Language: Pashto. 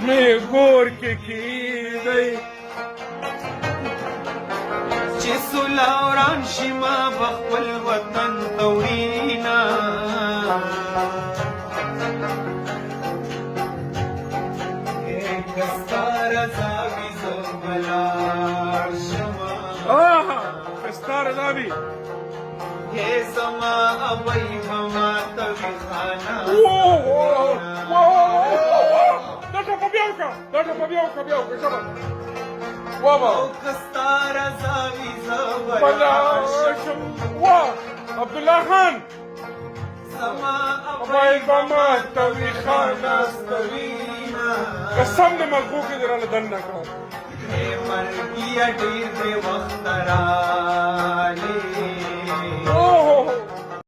مې ګور کې کېږدی چې سوله وران شي ما به خپل وطن ته وړينه که ستا رضا وي زه به لاړ شمه که ستا رضا وي هې زما ابۍ به ماته وي خانه دا ټپه بیا وکړه دا ټپه بیا وکړه ژبه وابه او که ستا رضا وي زه به به لاړ لاړ شم شم وا عبدالله خان زما ابۍ ابۍ به به ماته ماته وي وي خانه خانه وینه قسم دې مغزو کې دې راله دننه کړه مرګیه ډېر بې وخته راغلې